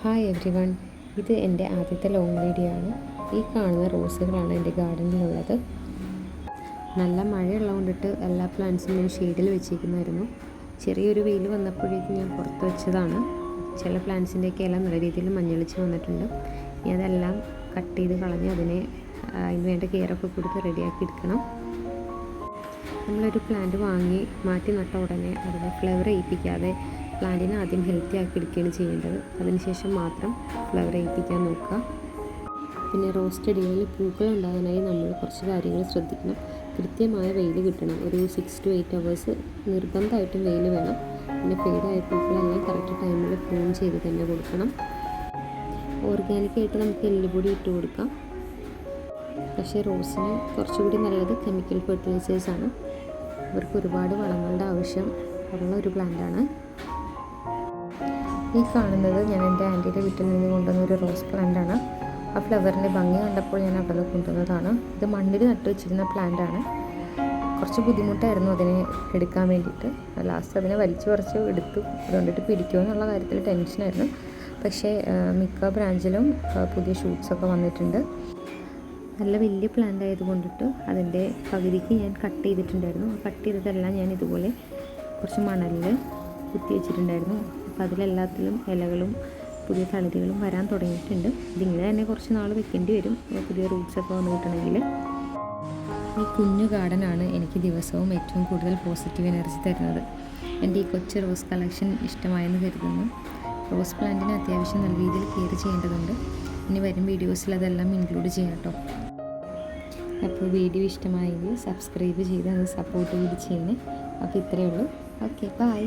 Hi every one, ഇത് എൻ്റെ ആദ്യത്തെ ലോങ് വീഡിയോ ആണ്. ഈ കാണുന്ന റോസുകളാണ് എൻ്റെ ഗാർഡനിലുള്ളത്. നല്ല മഴയുള്ളത് കൊണ്ടിട്ട് എല്ലാ പ്ലാന്റ്സും ഞാൻ ഷെയ്ഡിൽ വെച്ചിരിക്കുന്നതായിരുന്നു. ചെറിയൊരു വെയിൽ വന്നപ്പോഴേക്കും ഞാൻ പുറത്ത് വെച്ചതാണ്. ചില പ്ലാന്റ്സിൻ്റെയൊക്കെ എല്ലാം നല്ല രീതിയിൽ മഞ്ഞളിച്ച് വന്നിട്ടുണ്ട്. ഇനി അതെല്ലാം കട്ട് ചെയ്ത് കളഞ്ഞ് അതിന് വേണ്ട കെയറൊക്കെ കൊടുത്ത് റെഡിയാക്കി എടുക്കണം. നമ്മളൊരു പ്ലാന്റ് വാങ്ങി മാറ്റി നട്ട ഉടനെ അതിനെ ഫ്ലവർ ചെയ്യിപ്പിക്കാതെ പ്ലാന്റിനെ ആദ്യം ഹെൽത്തി ആക്കി എടുക്കുകയാണ് ചെയ്യേണ്ടത്. അതിനുശേഷം മാത്രം ഫ്ലവർ ചെയ്യിപ്പിക്കാൻ നോക്കുക. പിന്നെ റോസ് ചെടികളിൽ പൂക്കൾ ഉണ്ടാകാനായി നമ്മൾ കുറച്ച് കാര്യങ്ങൾ ശ്രദ്ധിക്കണം. കൃത്യമായ വെയിൽ കിട്ടണം. ഒരു 6 to 8 hours നിർബന്ധമായിട്ടും വെയിൽ വേണം. പിന്നെ ഫെയ്ഡായ പൂക്കളെല്ലാം കറക്റ്റ് ടൈമിൽ പ്രൂൺ ചെയ്ത് തന്നെ കൊടുക്കണം. ഓർഗാനിക്കായിട്ട് നമുക്ക് എല്ലുപൊടി ഇട്ട് കൊടുക്കാം. പക്ഷേ റോസിന് കുറച്ചുകൂടി നല്ലത് കെമിക്കൽ ഫെർട്ടിലൈസേഴ്സാണ്. ഇവർക്ക് ഒരുപാട് വളങ്ങളുടെ ആവശ്യം ഉള്ള ഒരു പ്ലാന്റാണ്. ഈ കാണുന്നത് ഞാൻ എൻ്റെ ആൻറ്റിയുടെ വീട്ടിൽ നിന്ന് കൊണ്ടുവന്ന ഒരു റോസ് പ്ലാന്റാണ്. ആ ഫ്ലവറിൻ്റെ ഭംഗി കണ്ടപ്പോൾ ഞാൻ അവിടെ നിന്ന് കൊണ്ടുവന്നതാണ്. ഇത് മണ്ണിൽ നട്ട് വെച്ചിരുന്ന പ്ലാന്റാണ്. കുറച്ച് ബുദ്ധിമുട്ടായിരുന്നു അതിനെ എടുക്കാൻ വേണ്ടിയിട്ട്. ലാസ്റ്റ് അതിനെ വലിച്ചു പറിച്ച് എടുത്തു. അതുകൊണ്ടിട്ട് പിടിക്കുമോ എന്നുള്ള കാര്യത്തിൽ ടെൻഷനായിരുന്നു. പക്ഷേ മിക്ക ബ്രാഞ്ചിലും പുതിയ ഷൂട്ട്സൊക്കെ വന്നിട്ടുണ്ട്. നല്ല വലിയ പ്ലാന്റ് ആയതുകൊണ്ടിട്ട് അതിൻ്റെ പകുതിക്ക് ഞാൻ കട്ട് ചെയ്തിട്ടുണ്ടായിരുന്നു. ആ കട്ട് ചെയ്തതെല്ലാം ഞാൻ ഇതുപോലെ കുറച്ച് മണലിൽ കുത്തി വെച്ചിട്ടുണ്ടായിരുന്നു. അപ്പോൾ അതിലെല്ലാത്തിലും ഇലകളും പുതിയ തളിരുകളും വരാൻ തുടങ്ങിയിട്ടുണ്ട്. ഇതിങ്ങനെ തന്നെ കുറച്ച് നാൾ വെക്കേണ്ടി വരും പുതിയ റൂട്ട്സൊക്കെ വന്ന് കിട്ടണമെങ്കിൽ. ഈ കുഞ്ഞു ഗാർഡനാണ് എനിക്ക് ദിവസവും ഏറ്റവും കൂടുതൽ പോസിറ്റീവ് എനർജി തരുന്നത്. എൻ്റെ ഈ കൊച്ചു റോസ് കളക്ഷൻ ഇഷ്ടമായെന്ന് കരുതുന്നു. റോസ് പ്ലാന്റിന് അത്യാവശ്യം നല്ല രീതിയിൽ കെയർ ചെയ്യേണ്ടതുണ്ട്. ഇനി വരും വീഡിയോസിൽ അതെല്ലാം ഇൻക്ലൂഡ് ചെയ്യാം കേട്ടോ. അപ്പോൾ വീഡിയോ ഇഷ്ടമായെങ്കിൽ സബ്സ്ക്രൈബ് ചെയ്ത് അത് സപ്പോർട്ട് കൂടി ചെയ്യണേ. അപ്പോൾ ഇത്രയേ ഉള്ളൂ. Okay, by.